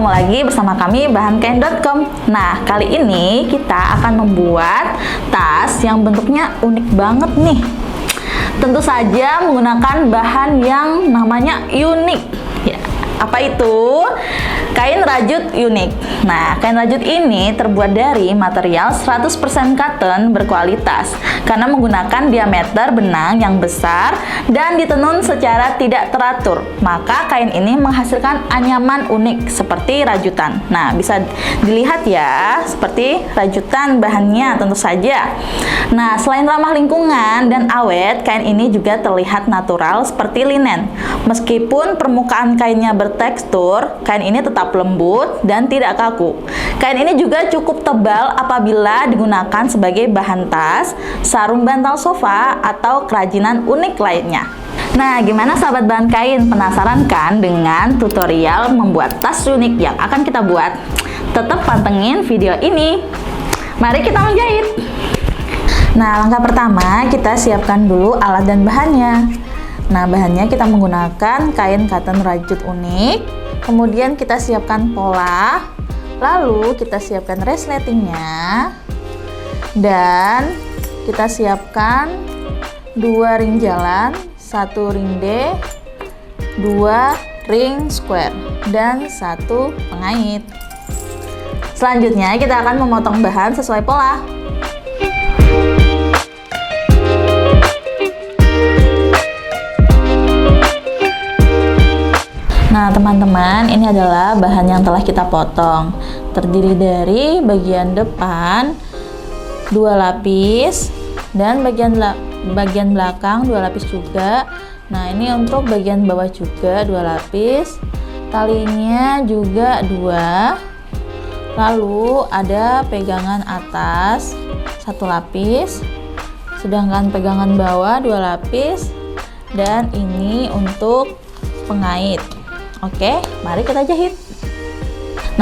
ketemu lagi bersama kami bahankain.com. Nah, kali ini kita akan membuat tas yang bentuknya unik banget nih. Tentu saja menggunakan bahan yang namanya unik. Ya, apa itu? Kain rajut unik. Nah, kain rajut ini terbuat dari material 100% cotton berkualitas karena menggunakan diameter benang yang besar dan ditenun secara tidak teratur. Maka kain ini menghasilkan anyaman unik seperti rajutan. Nah, bisa dilihat ya, seperti rajutan bahannya tentu saja. Nah, selain ramah lingkungan dan awet, kain ini juga terlihat natural seperti linen. Meskipun permukaan kainnya bertekstur, kain ini tetap lembut dan tidak kaku. Kain ini juga cukup tebal apabila digunakan sebagai bahan tas, sarung bantal sofa, atau kerajinan unik lainnya. Nah, gimana sahabat bahan kain? Penasaran kan dengan tutorial membuat tas unik yang akan kita buat? Tetap pantengin video ini. Mari kita menjahit. Nah, langkah pertama kita siapkan dulu alat dan bahannya. Nah, bahannya kita menggunakan kain cotton rajut unik. Kemudian kita siapkan pola, lalu kita siapkan resletingnya, dan kita siapkan 2 ring jalan, 1 ring D, 2 ring square, dan 1 pengait. Selanjutnya kita akan memotong bahan sesuai pola. Nah teman-teman, ini adalah bahan yang telah kita potong. Terdiri dari bagian depan 2 lapis dan bagian belakang 2 lapis juga. Nah ini untuk bagian bawah juga 2 lapis, talinya juga 2. Lalu ada pegangan atas 1 lapis, sedangkan pegangan bawah 2 lapis, dan ini untuk pengait. Oke, mari kita jahit.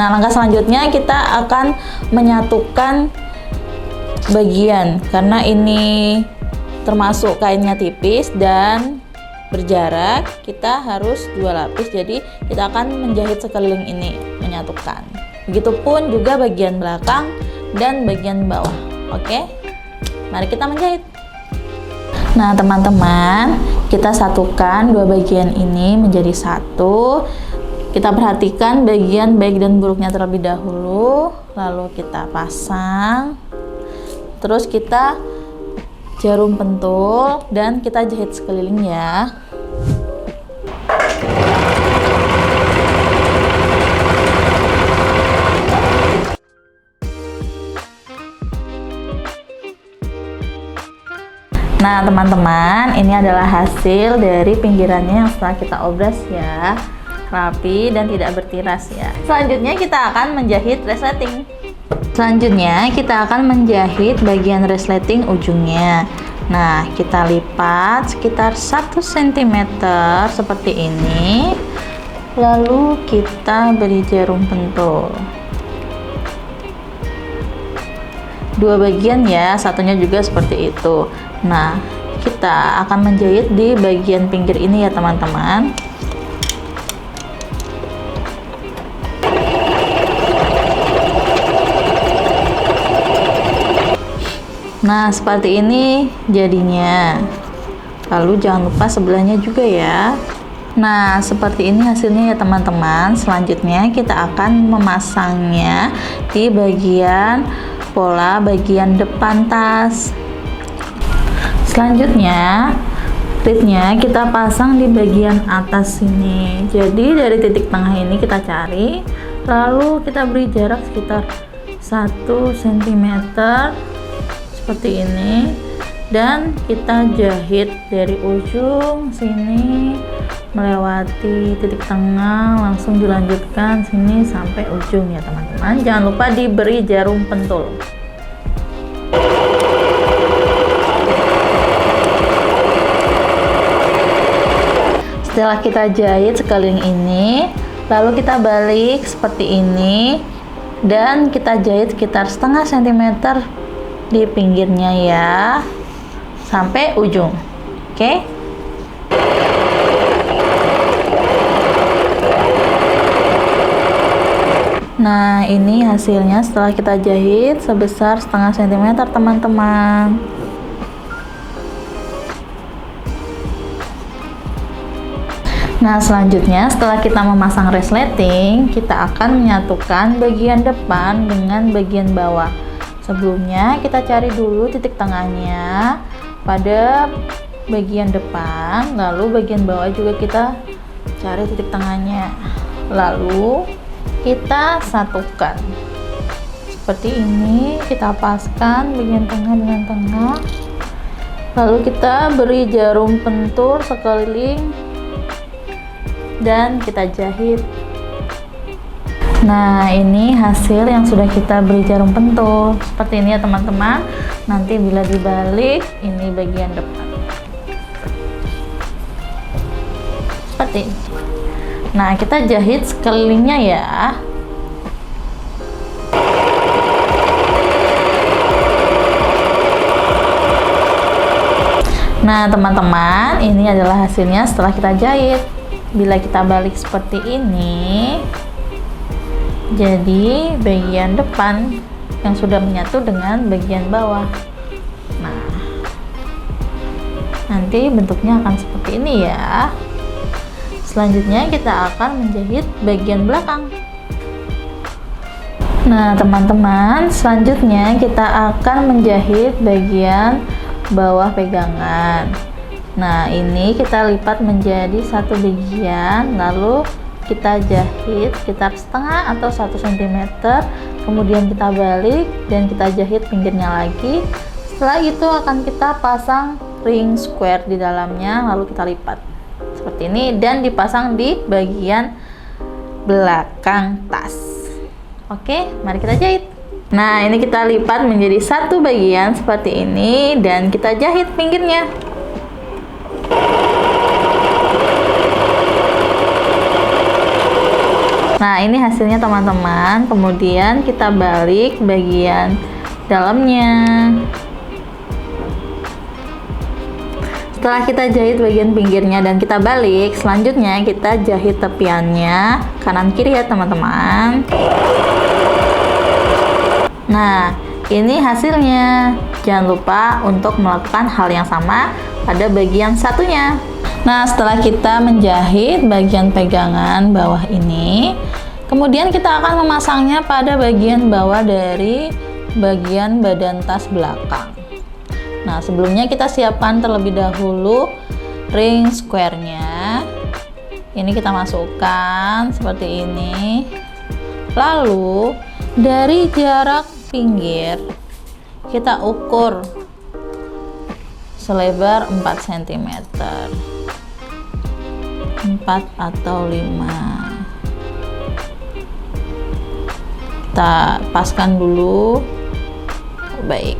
Nah, langkah selanjutnya kita akan menyatukan bagian karena ini termasuk kainnya tipis dan berjarak, kita harus 2 lapis. Jadi, kita akan menjahit sekeliling ini, menyatukan. Begitupun juga bagian belakang dan bagian bawah. Oke. Mari kita menjahit. Nah teman-teman, kita satukan 2 bagian ini menjadi satu. Kita perhatikan bagian baik dan buruknya terlebih dahulu, lalu kita pasang, terus kita jarum pentul dan kita jahit sekeliling ya. Nah teman-teman, ini adalah hasil dari pinggirannya yang setelah kita obras ya, rapi dan tidak bertiras ya. Selanjutnya kita akan menjahit resleting. Selanjutnya kita akan menjahit bagian resleting ujungnya. Nah kita lipat sekitar 1 cm seperti ini, lalu kita beri jarum pentul 2 bagian ya, satunya juga seperti itu. Nah, kita akan menjahit di bagian pinggir ini ya teman-teman. Nah, seperti ini jadinya. Lalu jangan lupa sebelahnya juga ya. Nah, seperti ini hasilnya ya teman-teman. Selanjutnya kita akan memasangnya di bagian pola bagian depan tas. Selanjutnya klipnya kita pasang di bagian atas sini. Jadi dari titik tengah ini kita cari, lalu kita beri jarak sekitar 1 cm seperti ini, dan kita jahit dari ujung sini melewati titik tengah, langsung dilanjutkan sini sampai ujung ya teman-teman. Jangan lupa diberi jarum pentul. Setelah kita jahit sekeliling ini, lalu kita balik seperti ini dan kita jahit sekitar setengah sentimeter di pinggirnya ya, sampai ujung. Oke. Nah, ini hasilnya setelah kita jahit sebesar 0,5 cm, teman-teman. Nah, selanjutnya setelah kita memasang resleting, kita akan menyatukan bagian depan dengan bagian bawah. Sebelumnya kita cari dulu titik tengahnya pada bagian depan, lalu bagian bawah juga kita cari titik tengahnya. Lalu kita satukan. Seperti ini, kita paskan bagian tengah dengan tengah. Lalu kita beri jarum pentul sekeliling dan kita jahit. Nah, ini hasil yang sudah kita beri jarum pentul. Seperti ini ya teman-teman. Nanti bila dibalik, ini bagian depan. Seperti ini. Nah, kita jahit sekelilingnya ya. Nah, teman-teman, ini adalah hasilnya setelah kita jahit. Bila kita balik seperti ini, jadi bagian depan yang sudah menyatu dengan bagian bawah. Nah, nanti bentuknya akan seperti ini ya. Selanjutnya kita akan menjahit bagian belakang. Nah, teman-teman, selanjutnya kita akan menjahit bagian bawah pegangan. Nah, ini kita lipat menjadi satu bagian, lalu kita jahit sekitar setengah atau 1 cm, kemudian kita balik dan kita jahit pinggirnya lagi. Setelah itu akan kita pasang ring square di dalamnya, lalu kita lipat seperti ini dan dipasang di bagian belakang tas. Oke, mari kita jahit. Nah, ini kita lipat menjadi satu bagian seperti ini dan kita jahit pinggirnya. Nah, ini hasilnya teman-teman. Kemudian kita balik bagian dalamnya. Setelah kita jahit bagian pinggirnya dan kita balik, selanjutnya kita jahit tepiannya kanan kiri ya teman-teman. Nah, ini hasilnya. Jangan lupa untuk melakukan hal yang sama pada bagian satunya. Nah, setelah kita menjahit bagian pegangan bawah ini, kemudian kita akan memasangnya pada bagian bawah dari bagian badan tas belakang. Nah, sebelumnya kita siapkan terlebih dahulu ring square-nya. Ini kita masukkan seperti ini. Lalu, dari jarak pinggir, kita ukur selebar 4 cm. 4 atau 5. Kita paskan dulu. Baik.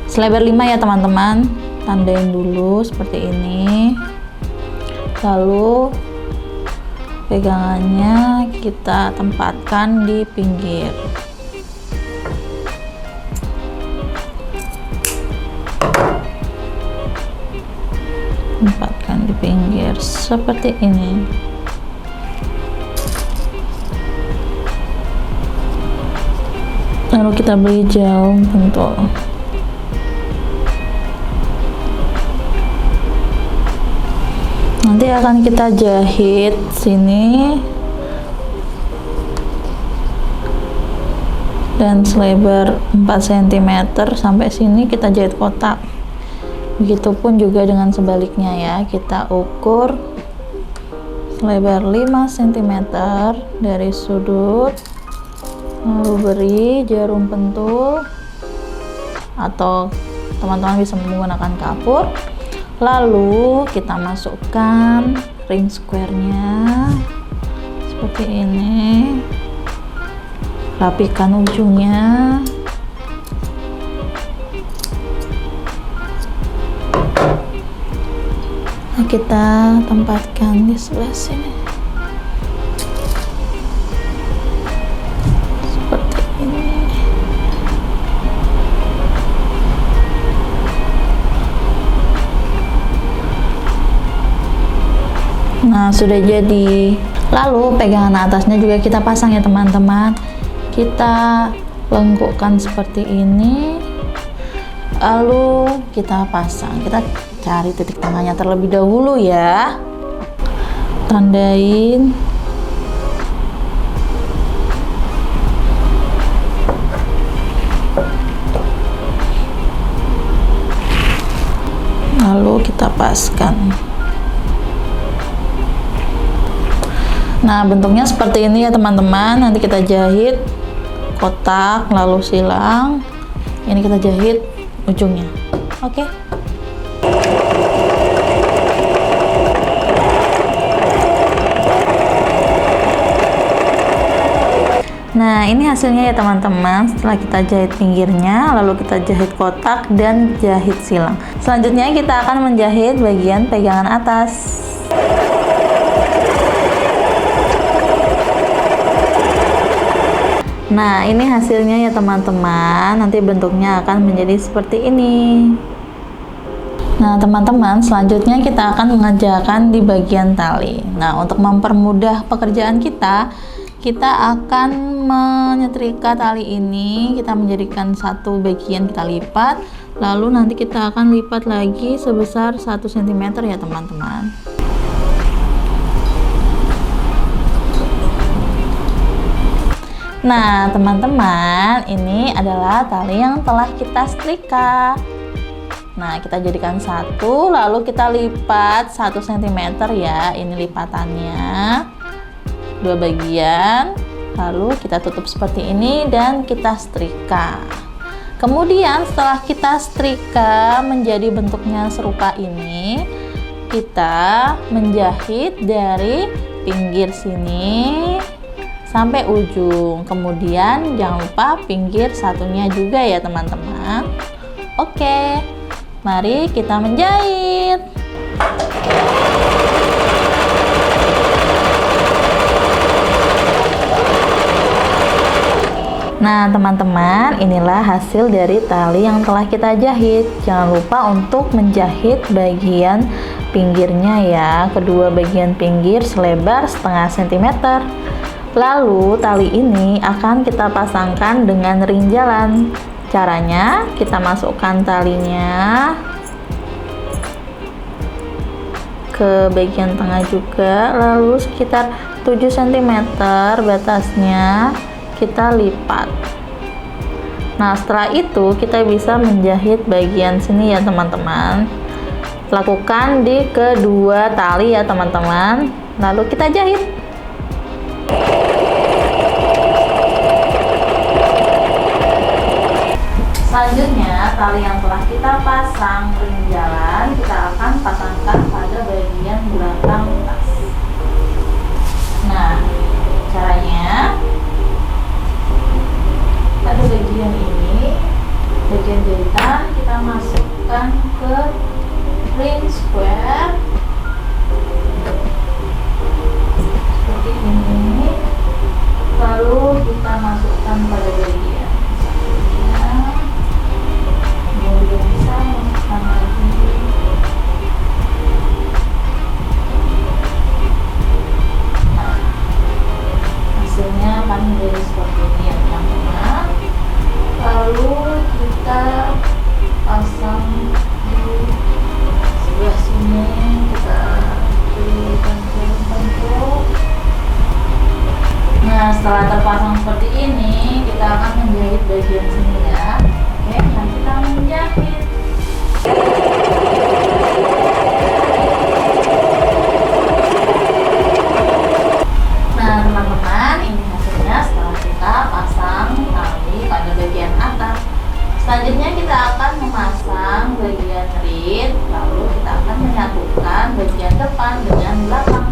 Selebar 5 ya teman-teman. Tandain dulu seperti ini. Lalu pegangannya kita tempatkan di pinggir. Tempatkan di pinggir seperti ini. Lalu kita beri jarum pentul. Nanti akan kita jahit sini dan selebar 4 cm sampai sini kita jahit kotak. Begitupun juga dengan sebaliknya ya, kita ukur selebar 5 cm dari sudut, lalu beri jarum pentul atau teman-teman bisa menggunakan kapur. Lalu kita masukkan ring square-nya seperti ini, rapikan ujungnya. Nah, kita tempatkan di sebelah sini seperti ini. Nah, sudah jadi. Lalu pegangan atasnya juga kita pasang ya teman-teman. Kita lengkukkan seperti ini. Lalu kita pasang. Kita cari titik tengahnya terlebih dahulu ya. Tandain. Lalu kita paskan. Nah, bentuknya seperti ini ya teman-teman. Nanti kita jahit kotak lalu silang. Ini kita jahit ujungnya. Oke. Nah, ini hasilnya ya teman-teman. Setelah kita jahit pinggirnya, lalu kita jahit kotak dan jahit silang. Selanjutnya kita akan menjahit bagian pegangan atas. Nah, ini hasilnya ya teman-teman. Nanti bentuknya akan menjadi seperti ini. Nah, teman-teman, selanjutnya kita akan mengerjakan di bagian tali. Nah, untuk mempermudah pekerjaan kita akan menyetrika tali ini. Kita menjadikan satu bagian, kita lipat. Lalu nanti kita akan lipat lagi sebesar 1 cm ya teman-teman. Nah, teman-teman, ini adalah tali yang telah kita setrika. Nah, kita jadikan satu, lalu kita lipat 1 cm ya. Ini lipatannya, 2 bagian. Lalu kita tutup seperti ini dan kita setrika. Kemudian setelah kita setrika menjadi bentuknya serupa ini, kita menjahit dari pinggir sini sampai ujung. Kemudian jangan lupa pinggir satunya juga ya teman-teman. Oke, mari kita menjahit. Nah teman-teman, inilah hasil dari tali yang telah kita jahit. Jangan lupa untuk menjahit bagian pinggirnya ya. Kedua bagian pinggir selebar setengah sentimeter. Lalu tali ini akan kita pasangkan dengan ring jalan. Caranya kita masukkan talinya ke bagian tengah juga, lalu sekitar 7 cm batasnya kita lipat. Nah, setelah itu kita bisa menjahit bagian sini ya teman-teman. Lakukan di kedua tali ya teman-teman. Lalu kita jahit. Selanjutnya, tali yang telah kita pasang ring jalan, kita akan pasangkan pada bagian belakang tas. Nah, caranya pada bagian ini, bagian jahitan kita masukkan ke ring square seperti ini, lalu kita masukkan pada bagian bisa masukkan lagi. Nah, hasilnya akan menjadi seperti ini ya teman-teman. Lalu kita pasang di sebelah sini, kita berikan bentuk. Nah, setelah terpasang seperti ini, kita akan menjahit bagian sini ya. Oke, dan kita menjahit. Nah teman-teman, ini hasilnya setelah kita pasang tali pada bagian atas. Selanjutnya kita akan memasang bagian rit, lalu kita akan menyatukan bagian depan dengan belakang.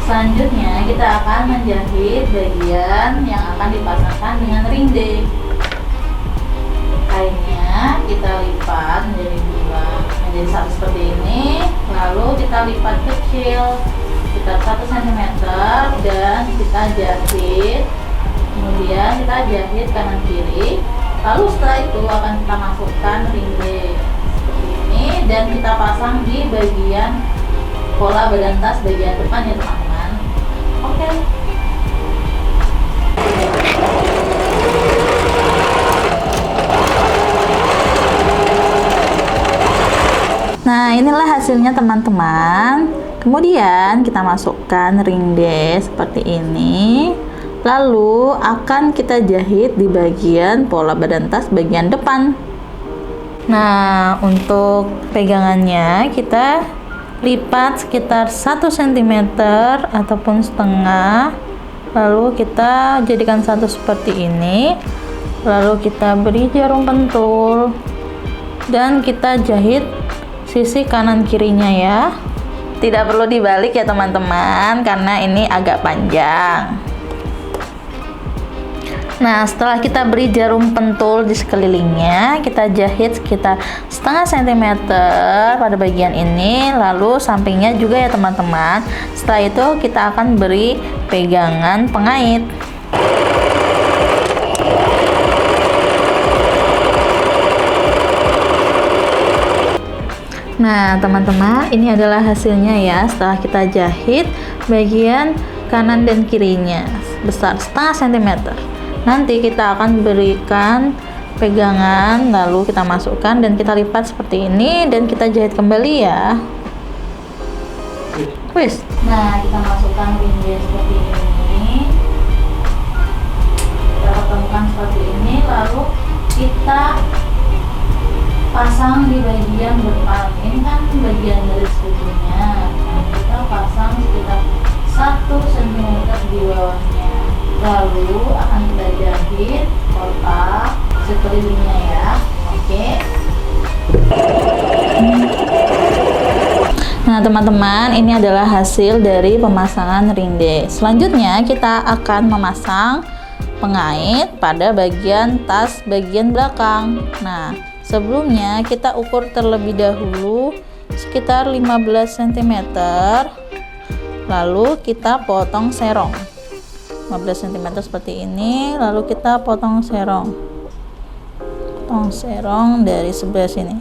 Selanjutnya kita akan menjahit bagian yang akan dipasangkan dengan ring D. Kainnya kita lipat menjadi satu seperti ini, lalu kita lipat kecil sekitar 1 cm dan kita jahit. Kemudian kita jahit kanan kiri, lalu setelah itu akan kita masukkan ring D. dan kita pasang di bagian pola badan tas bagian depan ya teman-teman. Oke. Nah, inilah hasilnya teman-teman. Kemudian kita masukkan ringde seperti ini. Lalu akan kita jahit di bagian pola badan tas bagian depan. Nah, untuk pegangannya kita lipat sekitar 1 cm ataupun setengah. Lalu kita jadikan satu seperti ini. Lalu kita beri jarum pentul dan kita jahit sisi kanan kirinya ya. Tidak perlu dibalik ya teman-teman, karena ini agak panjang. Nah, setelah kita beri jarum pentul di sekelilingnya, kita jahit sekitar setengah sentimeter pada bagian ini, lalu sampingnya juga ya teman-teman. Setelah itu kita akan beri pegangan pengait. Nah teman-teman, ini adalah hasilnya ya setelah kita jahit bagian kanan dan kirinya besar setengah sentimeter. Nanti kita akan berikan pegangan, lalu kita masukkan dan kita lipat seperti ini dan kita jahit kembali ya. Wis. Nah, kita masukkan ringde seperti ini. Kita ketemukan seperti ini, lalu kita pasang di bagian depan. Ini kan bagian dari ujungnya. Nah, kita pasang sekitar 1 cm di bawahnya. Lalu akan kita jahit kotak sekelilingnya ya. Oke. Nah teman-teman, ini adalah hasil dari pemasangan ringde. Selanjutnya kita akan memasang pengait pada bagian tas bagian belakang. Nah, sebelumnya kita ukur terlebih dahulu sekitar 15 cm. Lalu kita potong serong 15 cm seperti ini, lalu kita potong serong dari sebelah sini,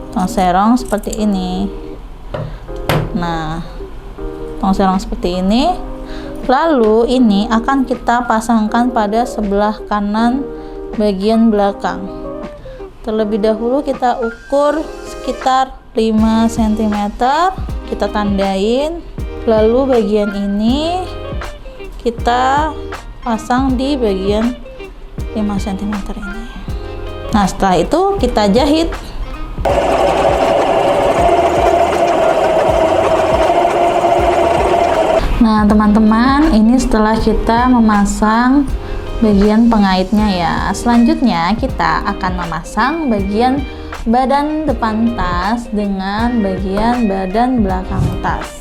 potong serong seperti ini. Nah, potong serong seperti ini, lalu ini akan kita pasangkan pada sebelah kanan bagian belakang. Terlebih dahulu kita ukur sekitar 5 cm, kita tandain, lalu bagian ini kita pasang di bagian 5 cm ini. Nah, setelah itu kita jahit. Nah, teman-teman, ini setelah kita memasang bagian pengaitnya ya. Selanjutnya kita akan memasang bagian badan depan tas dengan bagian badan belakang tas.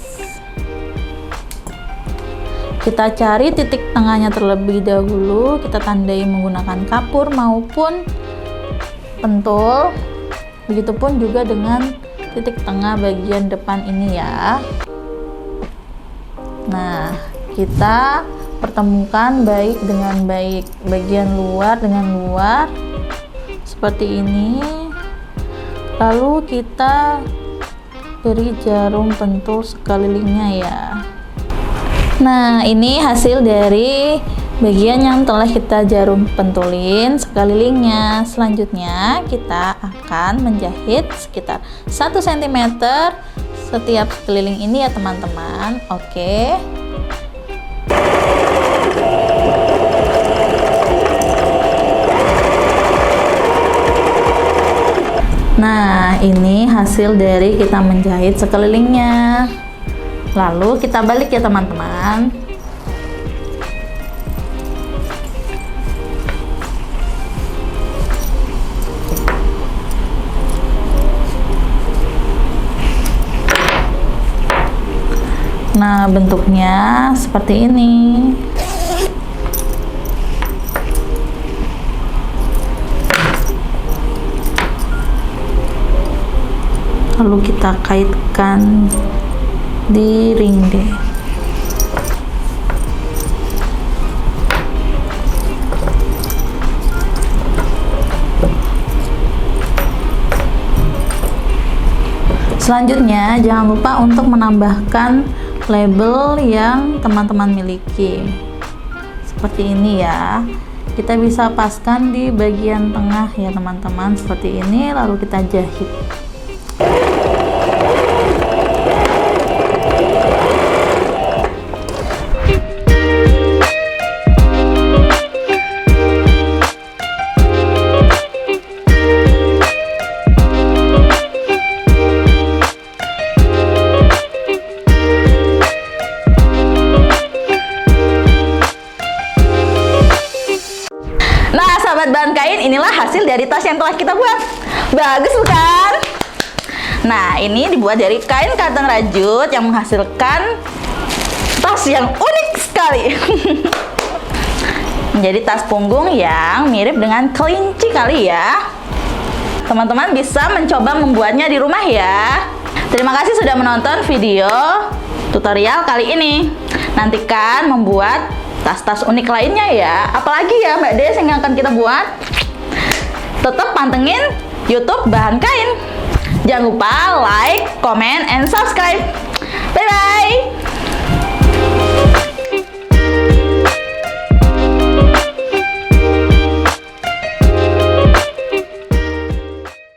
Kita cari titik tengahnya terlebih dahulu, kita tandai menggunakan kapur maupun pentul. Begitupun juga dengan titik tengah bagian depan ini ya. Nah, kita pertemukan baik dengan baik, bagian luar dengan luar seperti ini. Lalu kita beri jarum pentul sekelilingnya ya. Nah, ini hasil dari bagian yang telah kita jarum pentulin sekelilingnya. Selanjutnya kita akan menjahit sekitar 1 cm setiap sekeliling ini ya teman-teman. Oke. Nah, ini hasil dari kita menjahit sekelilingnya. Lalu kita balik ya teman-teman. Nah, bentuknya seperti ini. Lalu kita kaitkan di ringde. Selanjutnya, jangan lupa untuk menambahkan label yang teman-teman miliki. Seperti ini ya. Kita bisa paskan di bagian tengah ya teman-teman, seperti ini, lalu kita jahit. Nah, sahabat bahan kain, inilah hasil dari tas yang telah kita buat. Bagus bukan? Nah, ini dibuat dari kain kantong rajut yang menghasilkan tas yang unik sekali. Menjadi tas punggung yang mirip dengan kelinci kali ya. Teman-teman bisa mencoba membuatnya di rumah ya. Terima kasih sudah menonton video tutorial kali ini. Nantikan membuat tas-tas unik lainnya ya. Apalagi ya Mbak Des yang akan kita buat. Tetap pantengin YouTube Bahan Kain. Jangan lupa like, comment, and subscribe.